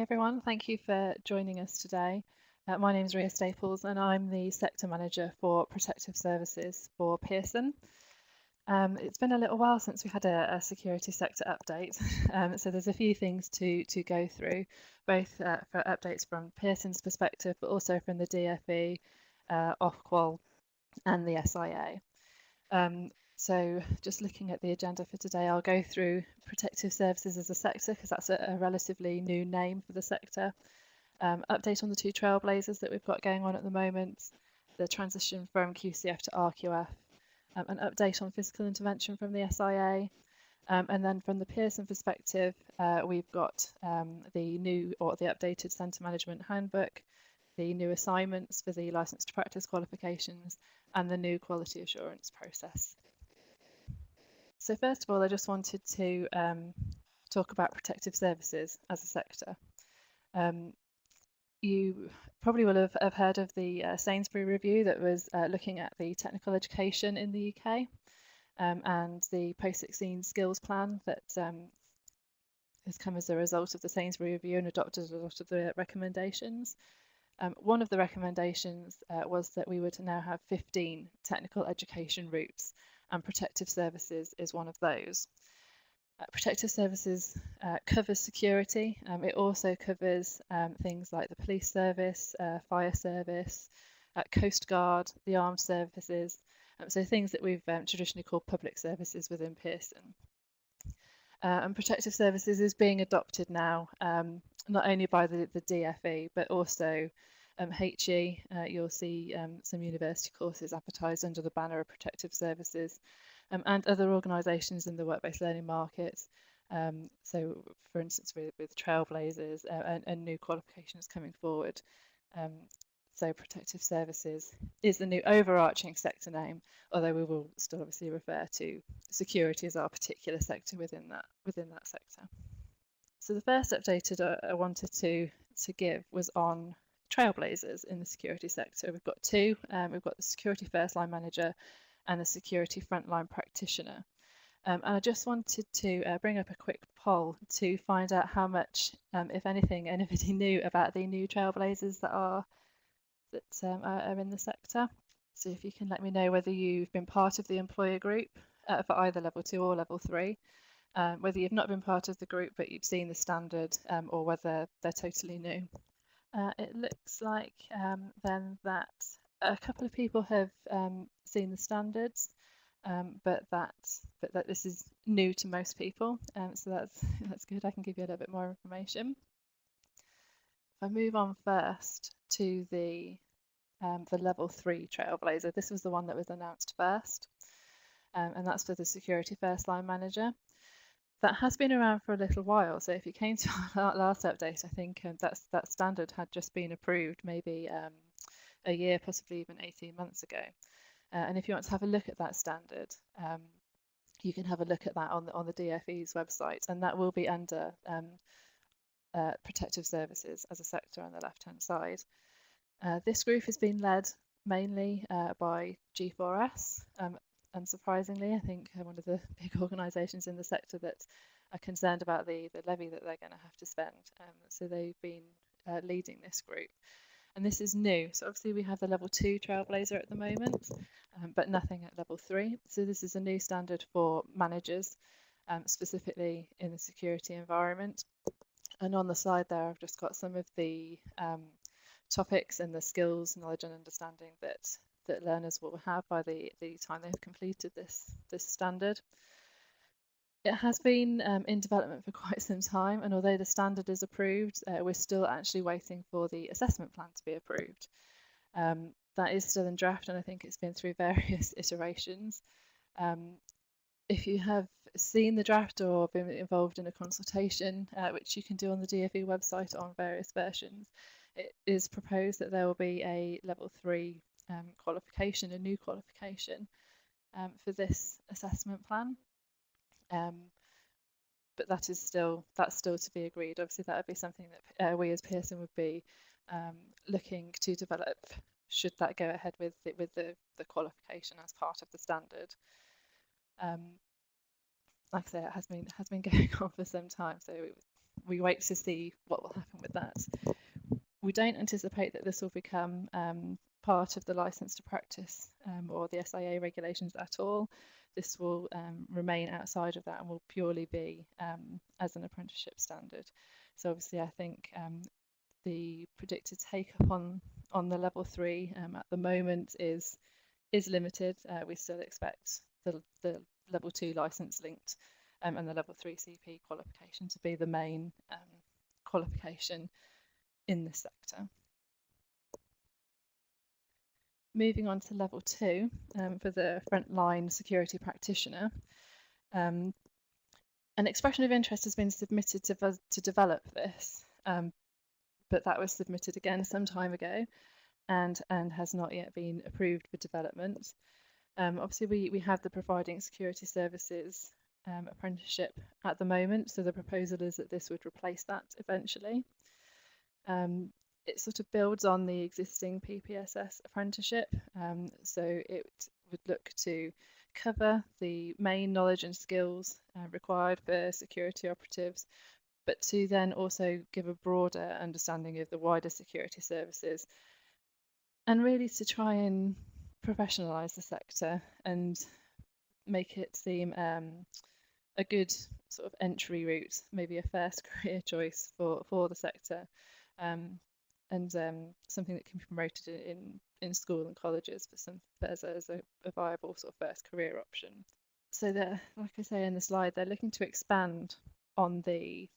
everyone, thank you for joining us today. My name is Ria Staples and I'm the Sector Manager for Protective Services for Pearson. It's been a little while since we had a security sector update, so there's a few things to go through, both for updates from Pearson's perspective, but also from the DfE, Ofqual and the SIA. So just looking at the agenda for today, I'll go through protective services as a sector because that's a relatively new name for the sector. Update on the two Trailblazers that we've got going on at the moment, the transition from QCF to RQF, an update on physical intervention from the SIA, and then from the Pearson perspective, we've got the new or the updated centre management handbook, the new assignments for the licence to practice qualifications, and the new quality assurance process. So first of all, I just wanted to talk about protective services as a sector. You probably will have heard of the Sainsbury review that was looking at the technical education in the UK and the post-16 skills plan that has come as a result of the Sainsbury review and adopted a lot of the recommendations. One of the recommendations was that we would now have 15 technical education routes, and protective services is one of those. Protective services covers security. It also covers things like the police service, fire service, Coast Guard, the armed services, so things that we've traditionally called public services within Pearson. And protective services is being adopted now, not only by the DfE, but also HE. You'll see some university courses advertised under the banner of protective services, and other organisations in the work-based learning market. So, for instance, with Trailblazers and new qualifications coming forward. So protective services is the new overarching sector name, although we will still obviously refer to security as our particular sector within that sector. So the first update I wanted to give was on Trailblazers in the security sector. We've got two. We've got the security first line manager and the security frontline practitioner. And I just wanted to bring up a quick poll to find out how much, if anything, anybody knew about the new Trailblazers that are in the sector. So if you can let me know whether you've been part of the employer group for either level 2 or level 3, whether you've not been part of the group but you've seen the standard, or whether they're totally new. It looks like then that a couple of people have seen the standards, but that this is new to most people, so that's good. I can give you a little bit more information. If I move on first to the level 3 Trailblazer, this was the one that was announced first, and that's for the security first line manager. That has been around for a little while, so if you came to our last update, I think that standard had just been approved maybe a year, possibly even 18 months ago. And if you want to have a look at that standard, you can have a look at that on the DfE's website, and that will be under protective services as a sector on the left-hand side. This group has been led mainly by G4S. Unsurprisingly, I think one of the big organisations in the sector that are concerned about the levy that they're going to have to spend. So they've been leading this group. And this is new. So obviously we have the level 2 Trailblazer at the moment, but nothing at level 3. So this is a new standard for managers, specifically in the security environment. And on the side there, I've just got some of the topics and the skills, knowledge and understanding that learners will have by the time they've completed this standard. It has been in development for quite some time, and although the standard is approved, we're still actually waiting for the assessment plan to be approved. That is still in draft, and I think it's been through various iterations. If you have seen the draft or been involved in a consultation, which you can do on the DfE website on various versions, it is proposed that there will be a level 3 qualification, a new qualification for this assessment plan. But that's still to be agreed. Obviously, that would be something that we as Pearson would be looking to develop should that go ahead with the qualification as part of the standard. Like I say, it has been going on for some time, so we wait to see what will happen with that. We don't anticipate that this will become part of the license to practice or the SIA regulations at all. This will remain outside of that and will purely be as an apprenticeship standard. So obviously I think the predicted take-up on the level 3 at the moment is limited. We still expect the level 2 license linked and the level 3 CP qualification to be the main qualification in this sector. Moving on to level 2 for the frontline security practitioner. An expression of interest has been submitted to develop this, but that was submitted again some time ago and has not yet been approved for development. Obviously, we have the providing security services apprenticeship at the moment, so the proposal is that this would replace that eventually. It sort of builds on the existing PPSS apprenticeship, so it would look to cover the main knowledge and skills required for security operatives, but to then also give a broader understanding of the wider security services, and really to try and professionalise the sector and make it seem a good sort of entry route, maybe a first career choice for the sector, and something that can be promoted in school and colleges as a viable sort of first career option. So like I say in the slide, they're looking to expand on the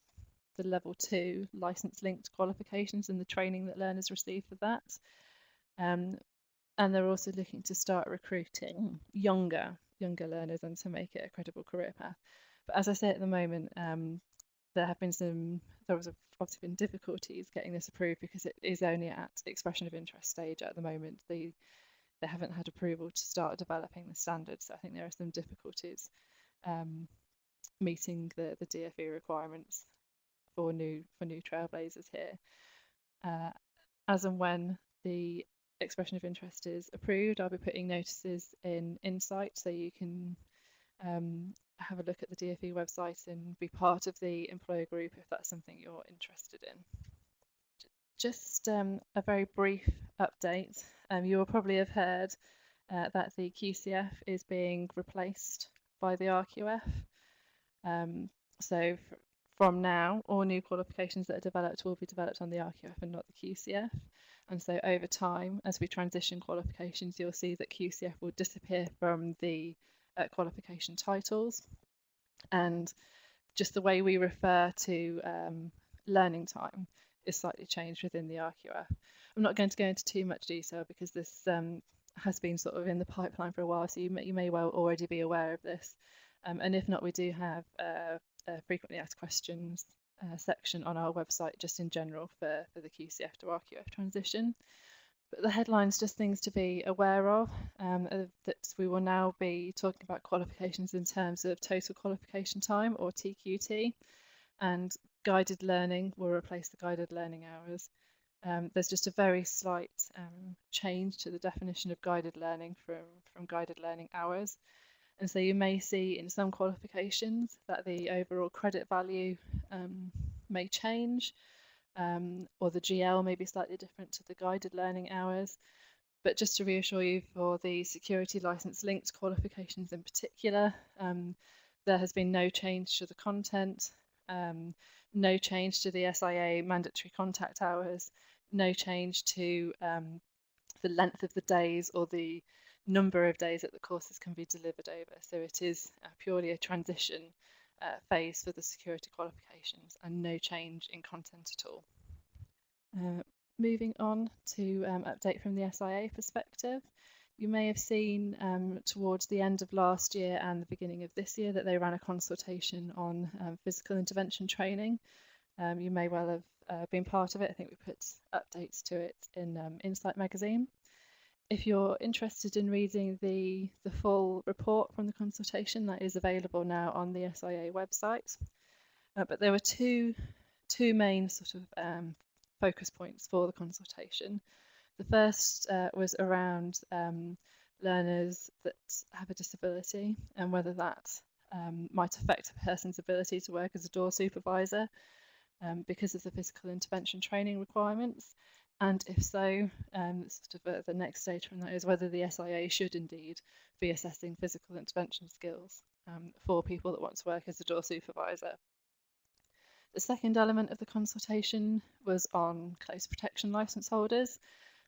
level 2 license linked qualifications and the training that learners receive for that. And they're also looking to start recruiting younger learners and to make it a credible career path. But as I say at the moment, there was obviously been difficulties getting this approved because it is only at expression of interest stage at the moment. They haven't had approval to start developing the standards. So I think there are some difficulties meeting the DFE requirements for new Trailblazers here. As and when the expression of interest is approved, I'll be putting notices in Insight so you can have a look at the DFE website and be part of the employer group if that's something you're interested in. Just a very brief update. You will probably have heard that the QCF is being replaced by the RQF. So from now, all new qualifications that are developed will be developed on the RQF and not the QCF. And so over time, as we transition qualifications, you'll see that QCF will disappear from the qualification titles. And just the way we refer to learning time is slightly changed within the RQF. I'm not going to go into too much detail because this has been sort of in the pipeline for a while, so you may well already be aware of this. And if not, we do have a frequently asked questions section on our website just in general for the QCF to RQF transition. But the headlines, just things to be aware of, that we will now be talking about qualifications in terms of total qualification time, or TQT, and guided learning will replace the guided learning hours. There's just a very slight change to the definition of guided learning from guided learning hours. And so you may see in some qualifications that the overall credit value may change, or the GL may be slightly different to the guided learning hours. But just to reassure you, for the security license linked qualifications in particular, there has been no change to the content, no change to the SIA mandatory contact hours, no change to the length of the days or the number of days that the courses can be delivered over. So it is purely a transition phase for the security qualifications and no change in content at all. Moving on to update from the SIA perspective. You may have seen towards the end of last year and the beginning of this year that they ran a consultation on physical intervention training. You may well have been part of it. I think we put updates to it in Insight magazine. If you're interested in reading the full report from the consultation, that is available now on the SIA website. But there were two main sort of focus points for the consultation. The first was around learners that have a disability and whether that might affect a person's ability to work as a door supervisor. because of the physical intervention training requirements? And if so, the next stage from that is whether the SIA should indeed be assessing physical intervention skills for people that want to work as a door supervisor. The second element of the consultation was on close protection licence holders.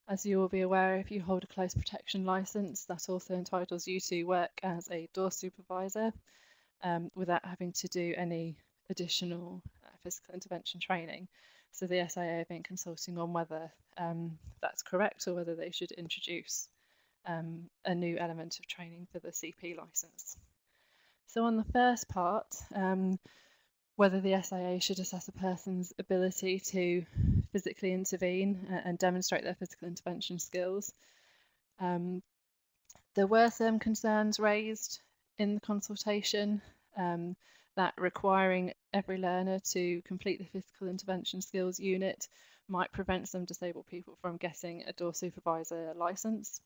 As you will be aware, if you hold a close protection licence, that also entitles you to work as a door supervisor without having to do any additional physical intervention training. So the SIA have been consulting on whether that's correct or whether they should introduce a new element of training for the CP licence. So on the first part, whether the SIA should assess a person's ability to physically intervene and demonstrate their physical intervention skills. There were some concerns raised in the consultation that requiring every learner to complete the physical intervention skills unit might prevent some disabled people from getting a door supervisor licence.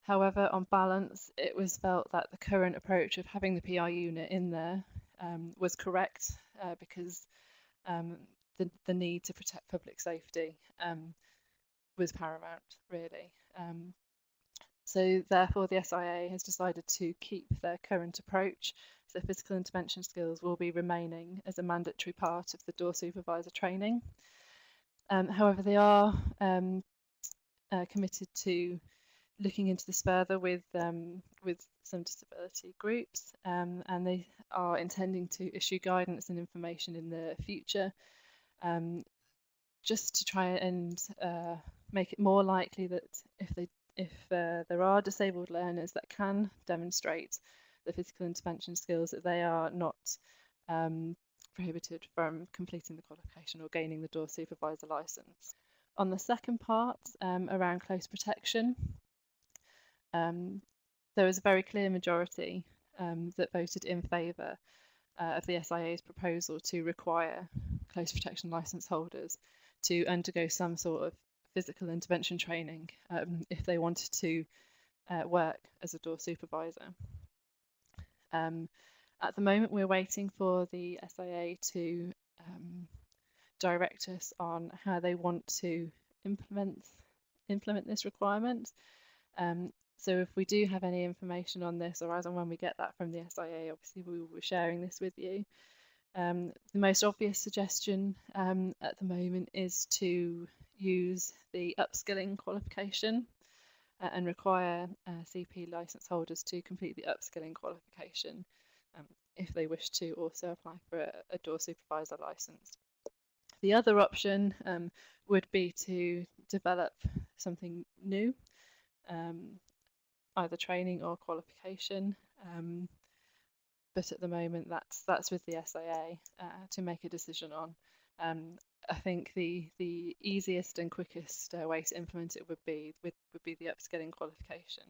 However, on balance, it was felt that the current approach of having the PI unit in there was correct because the need to protect public safety was paramount, really. So therefore, the SIA has decided to keep their current approach. So physical intervention skills will be remaining as a mandatory part of the door supervisor training. However, they are committed to looking into this further with some disability groups, and they are intending to issue guidance and information in the future, just to try and make it more likely that if there are disabled learners that can demonstrate the physical intervention skills, that they are not prohibited from completing the qualification or gaining the door supervisor licence. On the second part, around close protection, there was a very clear majority that voted in favour of the SIA's proposal to require close protection licence holders to undergo some sort of physical intervention training if they wanted to work as a door supervisor. At the moment, we're waiting for the SIA to direct us on how they want to implement this requirement. So if we do have any information on this, or as and when we get that from the SIA, obviously we will be sharing this with you. The most obvious suggestion at the moment is to use the upskilling qualification and require CP licence holders to complete the upskilling qualification if they wish to also apply for a door supervisor licence. The other option would be to develop something new, either training or qualification, but at the moment that's with the SIA to make a decision on. I think the easiest and quickest way to implement it would be the upskilling qualification.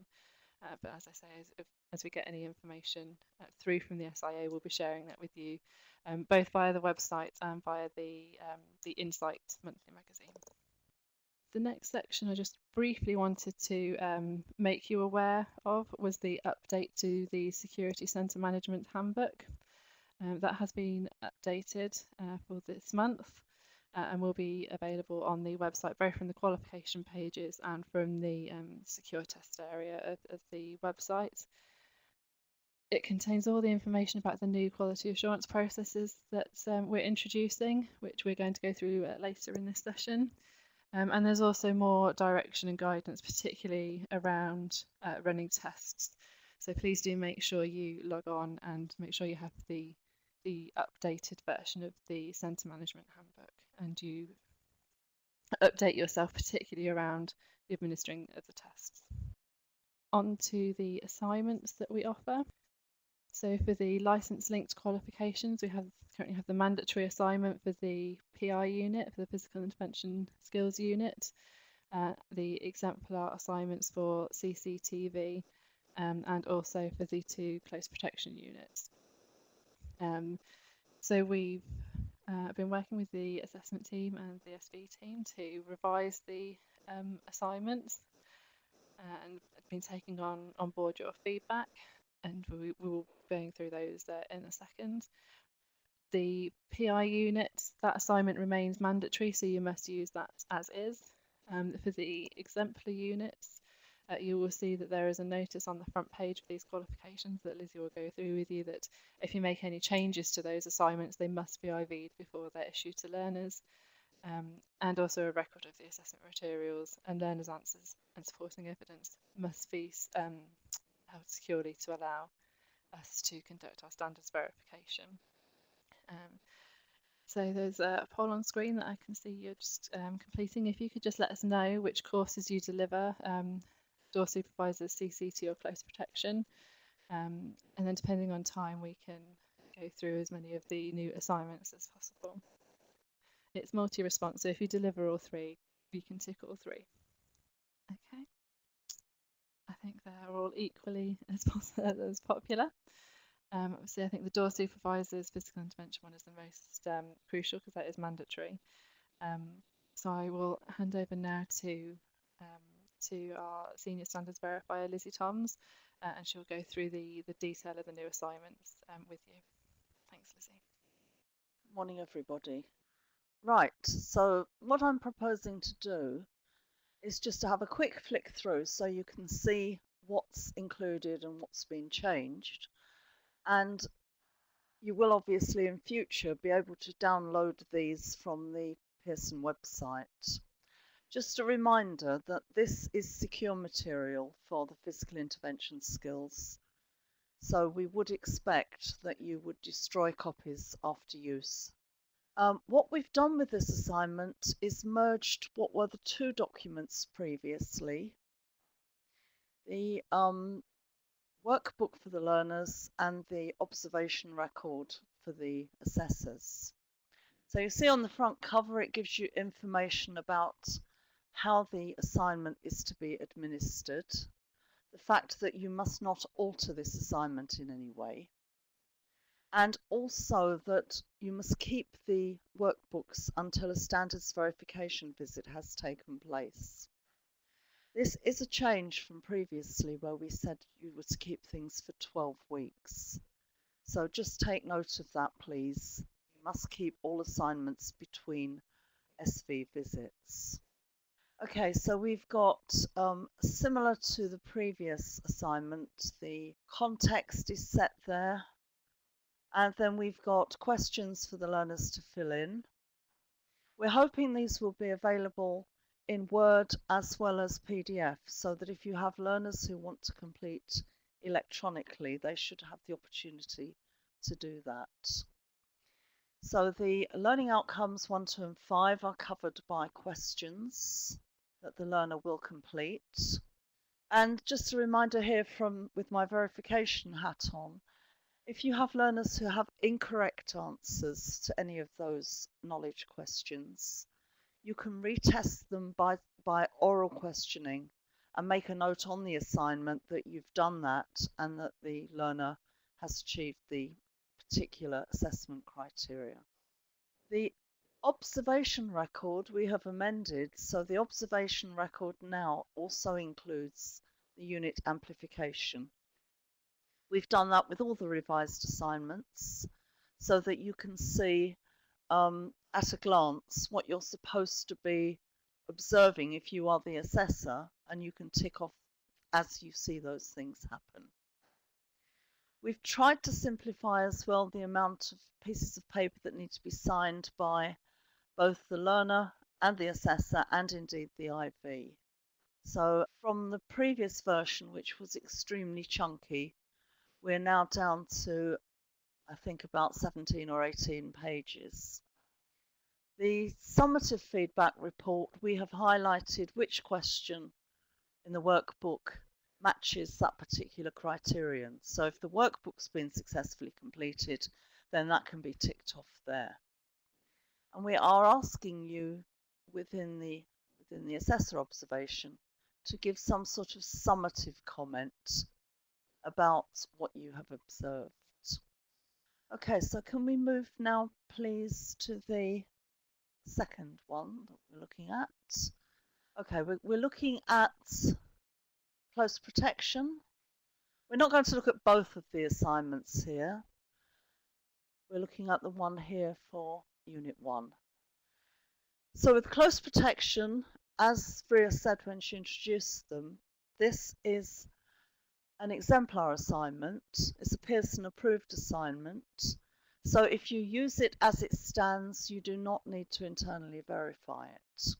But as I say, as we get any information through from the SIA, we'll be sharing that with you, both via the website and via the Insight monthly magazine. The next section I just briefly wanted to make you aware of was the update to the Security Centre Management Handbook. That has been updated for this month and will be available on the website, both from the qualification pages and from the secure test area of the website. It contains all the information about the new quality assurance processes that we're introducing, which we're going to go through later in this session. And there's also more direction and guidance, particularly around running tests. So please do make sure you log on and make sure you have the updated version of the Centre Management Handbook, and you update yourself particularly around the administering of the tests. On to the assignments that we offer. So for the licence linked qualifications, we currently have the mandatory assignment for the PI unit, for the physical intervention skills unit, the exemplar assignments for CCTV, and also for the 2 close protection units. So we've been working with the assessment team and the SV team to revise the assignments and been taking on board your feedback, and we will be going through those in a second. The PI unit, that assignment remains mandatory, so you must use that as is. For the exemplar units, you will see that there is a notice on the front page of these qualifications that Lizzie will go through with you, that if you make any changes to those assignments, they must be IV'd before they're issued to learners, and also a record of the assessment materials and learners' answers and supporting evidence must be held securely to allow us to conduct our standards verification. So there's a poll on screen that I can see you're just completing. If you could just let us know which courses you deliver, door supervisors, CCT or close protection, and then depending on time we can go through as many of the new assignments as possible. It's multi-response, so if you deliver all three, you can tick all three. Okay, I think they're all equally as popular. Obviously, I think the door supervisor's physical intervention one is the most crucial because that is mandatory. So I will hand over now to our senior standards verifier, Lizzie Toms, and she'll go through the detail of the new assignments with you. Thanks, Lizzie. Morning, everybody. Right, so what I'm proposing to do is just to have a quick flick through so you can see what's included and what's been changed. And you will obviously in future be able to download these from the Pearson website. Just a reminder that this is secure material for the physical intervention skills. So we would expect that you would destroy copies after use. What we've done with this assignment is merged what were the two documents previously, the workbook for the learners and the observation record for the assessors. So you see on the front cover it gives you information about how the assignment is to be administered, the fact that you must not alter this assignment in any way, and also that you must keep the workbooks until a standards verification visit has taken place. This is a change from previously where we said you were to keep things for 12 weeks. So just take note of that, please. You must keep all assignments between SV visits. Okay, so we've got similar to the previous assignment, the context is set there. And then we've got questions for the learners to fill in. We're hoping these will be available in Word as well as PDF, so that if you have learners who want to complete electronically, they should have the opportunity to do that. So the learning outcomes 1, 2 and 5 are covered by questions that the learner will complete. And just a reminder here with my verification hat on, if you have learners who have incorrect answers to any of those knowledge questions, you can retest them by oral questioning and make a note on the assignment that you've done that and that the learner has achieved the particular assessment criteria. The observation record we have amended, so the observation record now also includes the unit amplification. We've done that with all the revised assignments so that you can see at a glance what you're supposed to be observing if you are the assessor, and you can tick off as you see those things happen. We've tried to simplify as well the amount of pieces of paper that need to be signed by both the learner and the assessor, and indeed the IV. So from the previous version, which was extremely chunky, we're now down to, I think, about 17 or 18 pages. The summative feedback report, we have highlighted which question in the workbook matches that particular criterion. So if the workbook's been successfully completed, then that can be ticked off there. And we are asking you within the assessor observation to give some sort of summative comment about what you have observed. Okay, so can we move now please to the second one that we're looking at? Okay, we're looking at close protection. We're not going to look at both of the assignments here. We're looking at the one here for Unit 1. So with close protection, as Ria said when she introduced them, this is an exemplar assignment. It's a Pearson approved assignment. So if you use it as it stands, you do not need to internally verify it.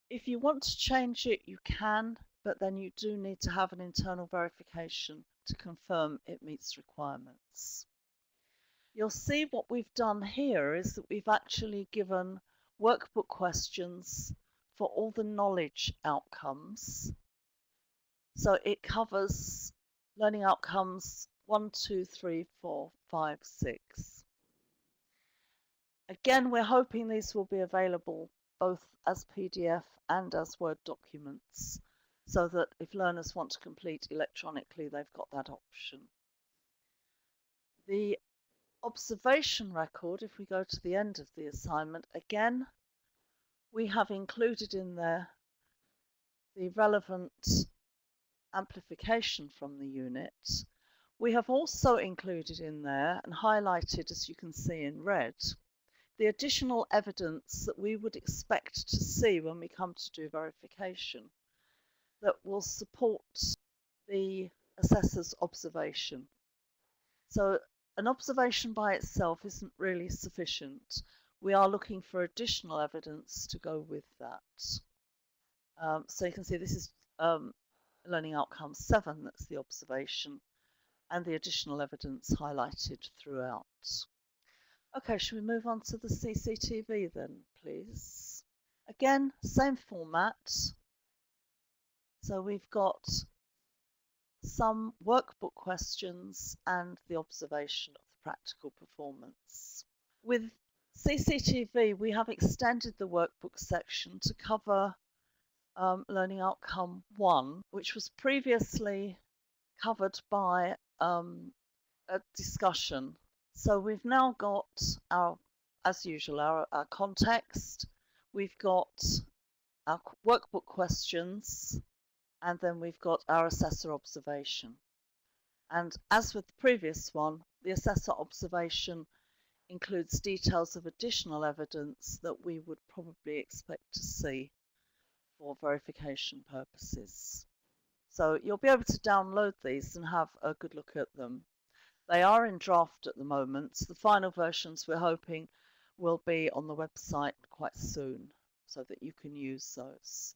If you want to change it, you can, but then you do need to have an internal verification to confirm it meets requirements. You'll see what we've done here is that we've actually given workbook questions for all the knowledge outcomes. So it covers learning outcomes 1, 2, 3, 4, 5, 6. Again, we're hoping these will be available both as PDF and as Word documents, so that if learners want to complete electronically, they've got that option. The observation record, if we go to the end of the assignment, again, we have included in there the relevant amplification from the unit. We have also included in there and highlighted, as you can see in red, the additional evidence that we would expect to see when we come to do verification that will support the assessor's observation. So an observation by itself isn't really sufficient. We are looking for additional evidence to go with that. So you can see this is learning outcome 7, that's the observation, and the additional evidence highlighted throughout. Okay, shall we move on to the CCTV then, please? Again, same format. So we've got some workbook questions and the observation of the practical performance. With CCTV, we have extended the workbook section to cover learning outcome 1, which was previously covered by a discussion. So we've now got our, as usual, our context, we've got our workbook questions, and then we've got our assessor observation. And as with the previous one, the assessor observation includes details of additional evidence that we would probably expect to see for verification purposes. So you'll be able to download these and have a good look at them. They are in draft at the moment. The final versions we're hoping will be on the website quite soon so that you can use those.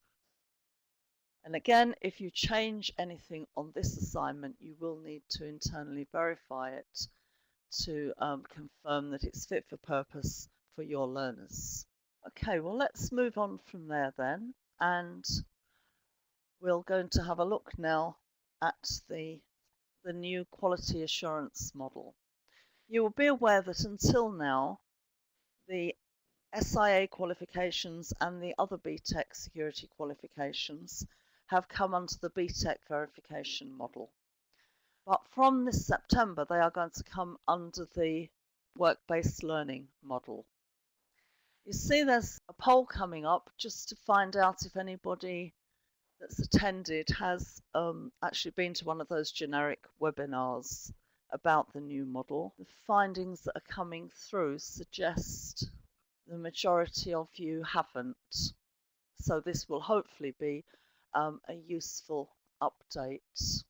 And again, if you change anything on this assignment, you will need to internally verify it to confirm that it's fit for purpose for your learners. Okay, well, let's move on from there then, and we're going to have a look now at the new quality assurance model. You will be aware that until now, the SIA qualifications and the other BTEC security qualifications have come under the BTEC verification model. But from this September, they are going to come under the work-based learning model. You see there's a poll coming up just to find out if anybody that's attended has actually been to one of those generic webinars about the new model. The findings that are coming through suggest the majority of you haven't. So this will hopefully be a useful update.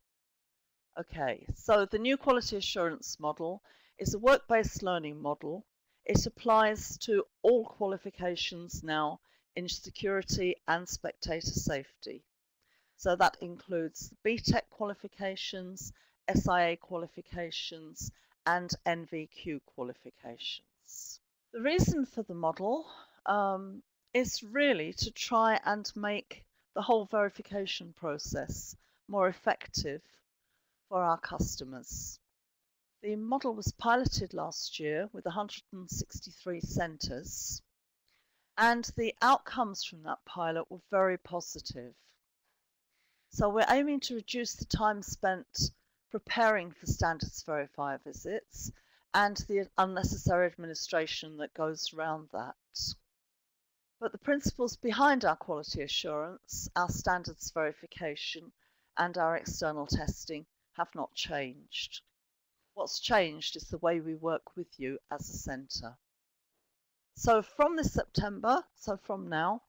Okay, so the new quality assurance model is a work-based learning model. It applies to all qualifications now in security and spectator safety. So that includes BTEC qualifications, SIA qualifications, and NVQ qualifications. The reason for the model is really to try and make the whole verification process more effective for our customers. The model was piloted last year with 163 centres, and the outcomes from that pilot were very positive. So we're aiming to reduce the time spent preparing for standards verifier visits and the unnecessary administration that goes around that. But the principles behind our quality assurance, our standards verification, and our external testing have not changed. What's changed is the way we work with you as a centre. So from this September, so from now,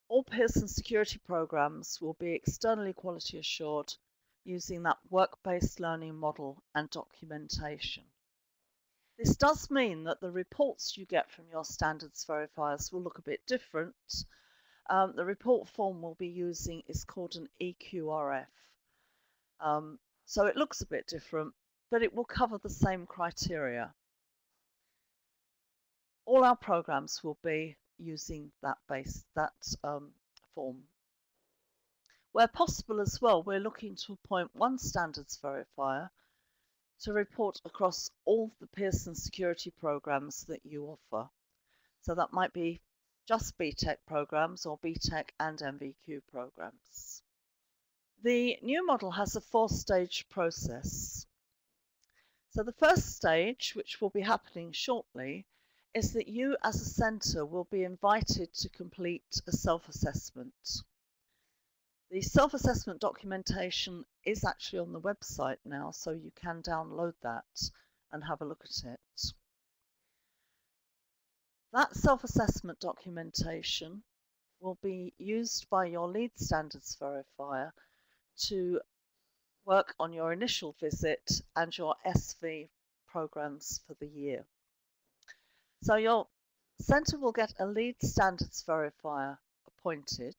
all Pearson security programs will be externally quality assured using that work-based learning model and documentation. This does mean that the reports you get from your standards verifiers will look a bit different. The report form we'll be using is called an EQRF. So it looks a bit different, but it will cover the same criteria. All our programs will be using that form. Where possible as well, we're looking to appoint one standards verifier to report across all the Pearson security programs that you offer. So that might be just BTEC programs or BTEC and MVQ programs. The new model has a 4-stage process. So the first stage, which will be happening shortly, is that you as a centre will be invited to complete a self-assessment. The self-assessment documentation is actually on the website now, so you can download that and have a look at it. That self-assessment documentation will be used by your lead standards verifier to work on your initial visit and your SV programs for the year. So your centre will get a lead standards verifier appointed,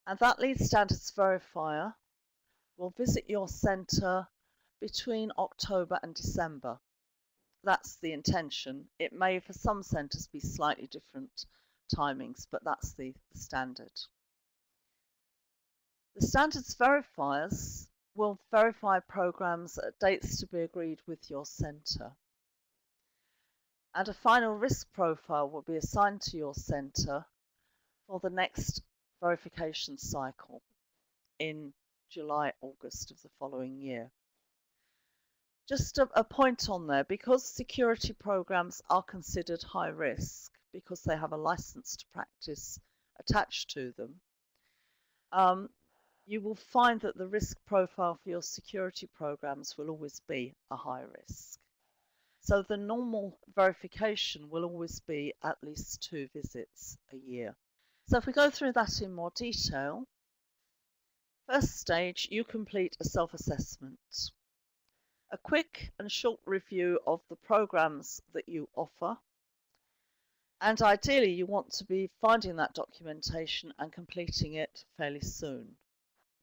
and that lead standards verifier will visit your centre between October and December. That's the intention. It may, for some centres, be slightly different timings, but that's the standard. The standards verifiers will verify programs at dates to be agreed with your centre. And a final risk profile will be assigned to your centre for the next verification cycle in July, August of the following year. Just a point on there, because security programs are considered high risk because they have a license to practice attached to them, you will find that the risk profile for your security programs will always be a high risk. So the normal verification will always be at least 2 visits a year. So if we go through that in more detail, first stage, you complete a self-assessment. A quick and short review of the programs that you offer, and ideally you want to be finding that documentation and completing it fairly soon.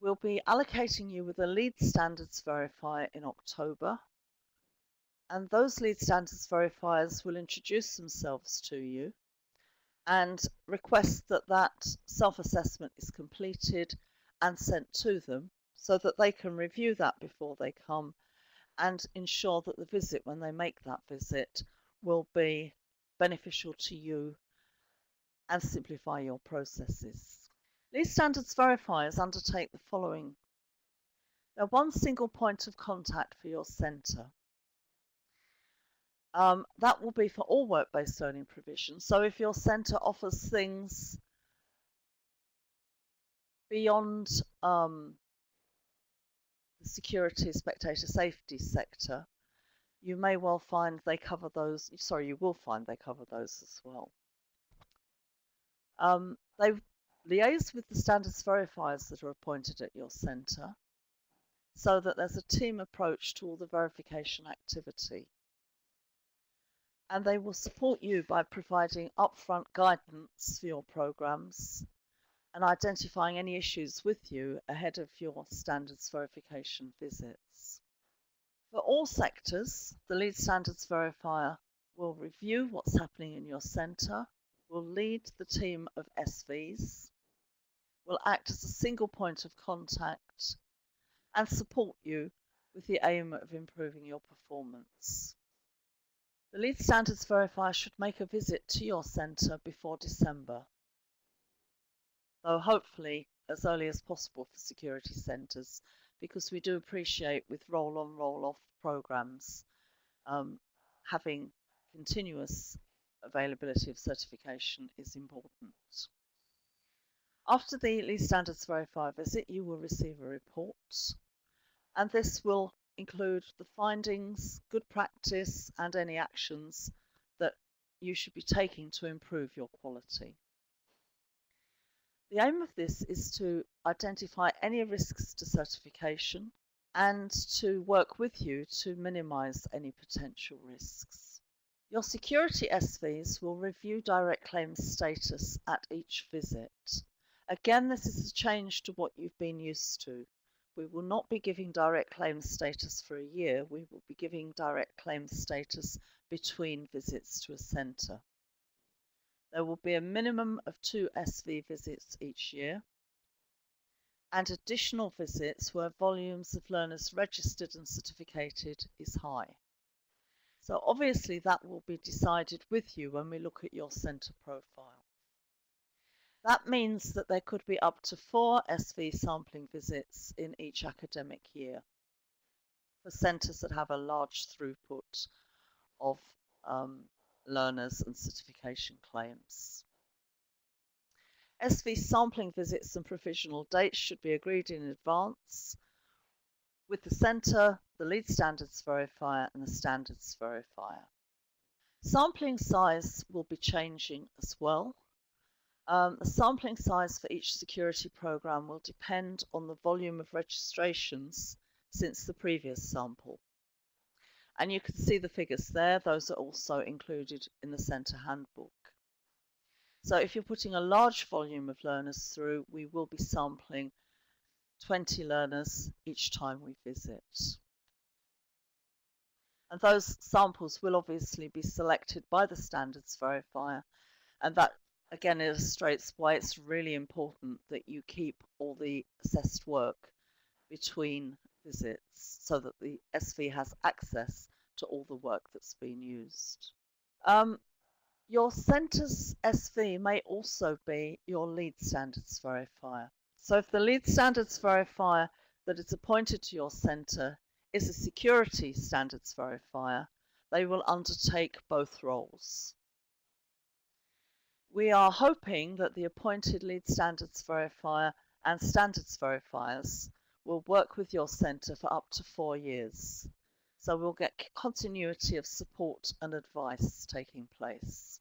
We'll be allocating you with a lead standards verifier in October, and those lead standards verifiers will introduce themselves to you and request that that self-assessment is completed and sent to them so that they can review that before they come and ensure that the visit, when they make that visit, will be beneficial to you and simplify your processes. Lead standards verifiers undertake the following. They're one single point of contact for your centre. That will be for all work-based learning provision. So if your centre offers things beyond the security, spectator safety sector, you may well find they cover those, you will find they cover those as well. They liaise with the standards verifiers that are appointed at your centre so that there's a team approach to all the verification activity. And they will support you by providing upfront guidance for your programs and identifying any issues with you ahead of your standards verification visits. For all sectors, the lead standards verifier will review what's happening in your centre, will lead the team of SVs, will act as a single point of contact and support you with the aim of improving your performance. The lead standards verifier should make a visit to your centre before December, though hopefully as early as possible for security centres, because we do appreciate with roll-on, roll-off programmes, having continuous availability of certification is important. After the lead standards verifier visit, you will receive a report, and this will include the findings, good practice, and any actions that you should be taking to improve your quality. The aim of this is to identify any risks to certification and to work with you to minimise any potential risks. Your security SVs will review direct claims status at each visit. Again, this is a change to what you've been used to. We will not be giving direct claims status for a year. We will be giving direct claims status between visits to a centre. There will be a minimum of 2 SV visits each year and additional visits where volumes of learners registered and certificated is high. So obviously that will be decided with you when we look at your centre profile. That means that there could be up to 4 SV sampling visits in each academic year for centres that have a large throughput of learners and certification claims. SV sampling visits and provisional dates should be agreed in advance with the centre, the lead standards verifier and the standards verifier. Sampling size will be changing as well. The sampling size for each security programme will depend on the volume of registrations since the previous sample. And you can see the figures there. Those are also included in the centre handbook. So if you're putting a large volume of learners through, we will be sampling 20 learners each time we visit. And those samples will obviously be selected by the standards verifier, and that again illustrates why it's really important that you keep all the assessed work between visits so that the SV has access to all the work that's been used. Your centre's SV may also be your lead standards verifier. So if the lead standards verifier that is appointed to your centre is a security standards verifier, they will undertake both roles. We are hoping that the appointed lead standards verifier and standards verifiers will work with your centre for up to 4 years. So we'll get continuity of support and advice taking place.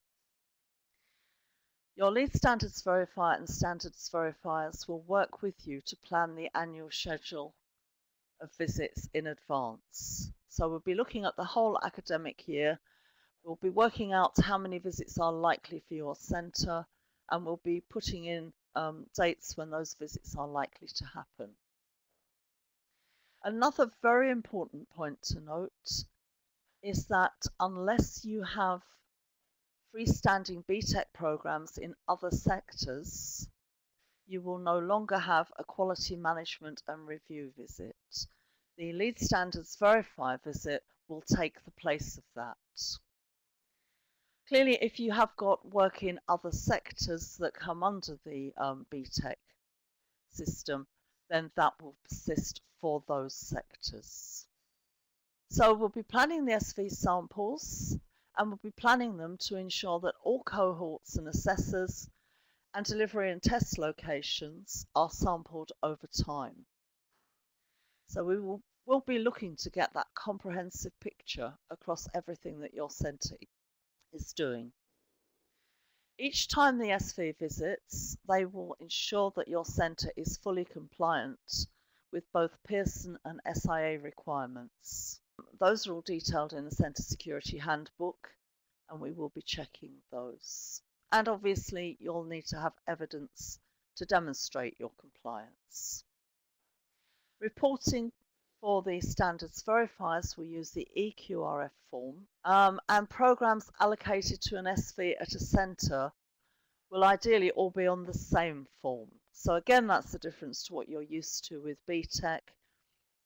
Your lead standards verifier and standards verifiers will work with you to plan the annual schedule of visits in advance. So we'll be looking at the whole academic year. We'll be working out how many visits are likely for your centre, and we'll be putting in dates when those visits are likely to happen. Another very important point to note is that unless you have freestanding BTEC programs in other sectors, you will no longer have a quality management and review visit. The lead standards verifier visit will take the place of that. Clearly, if you have got work in other sectors that come under the BTEC system, then that will persist for those sectors. So we'll be planning the SV samples, and we'll be planning them to ensure that all cohorts and assessors and delivery and test locations are sampled over time. So we'll be looking to get that comprehensive picture across everything that your centre is doing. Each time the SV visits, they will ensure that your centre is fully compliant with both Pearson and SIA requirements. Those are all detailed in the Centre Security Handbook, and we will be checking those. And obviously, you'll need to have evidence to demonstrate your compliance. Reporting for the standards verifiers will use the EQRF form, and programmes allocated to an SV at a centre will ideally all be on the same form. So again, that's the difference to what you're used to with BTEC,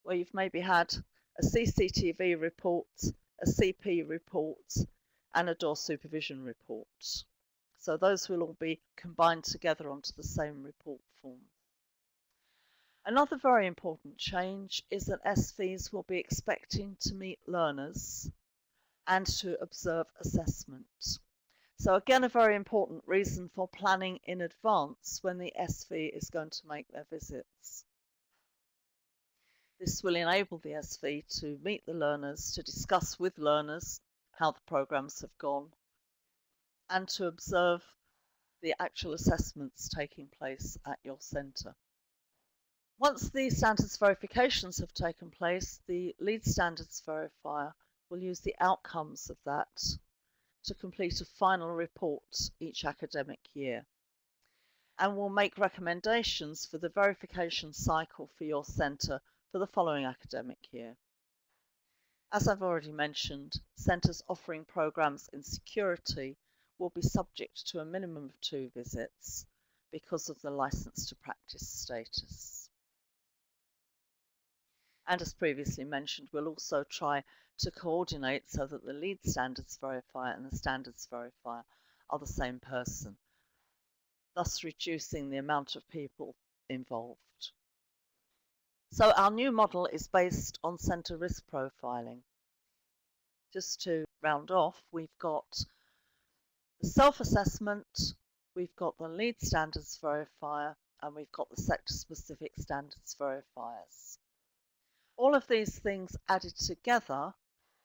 where you've maybe had a CCTV report, a CP report, and a door supervision report. So those will all be combined together onto the same report form. Another very important change is that SVs will be expecting to meet learners and to observe assessment. So again, a very important reason for planning in advance when the SV is going to make their visits. This will enable the SV to meet the learners, to discuss with learners how the programs have gone, and to observe the actual assessments taking place at your centre. Once the standards verifications have taken place, the lead standards verifier will use the outcomes of that to complete a final report each academic year, and will make recommendations for the verification cycle for your centre for the following academic year. As I've already mentioned, centres offering programs in security will be subject to a minimum of 2 visits because of the licence to practice status. And as previously mentioned, we'll also try to coordinate so that the lead standards verifier and the standards verifier are the same person, thus reducing the amount of people involved. So our new model is based on centre risk profiling. Just to round off, we've got the self-assessment, we've got the lead standards verifier, and we've got the sector-specific standards verifiers. All of these things added together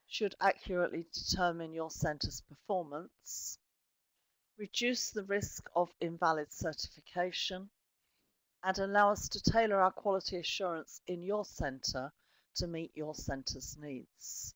should accurately determine your centre's performance, reduce the risk of invalid certification, and allow us to tailor our quality assurance in your centre to meet your centre's needs.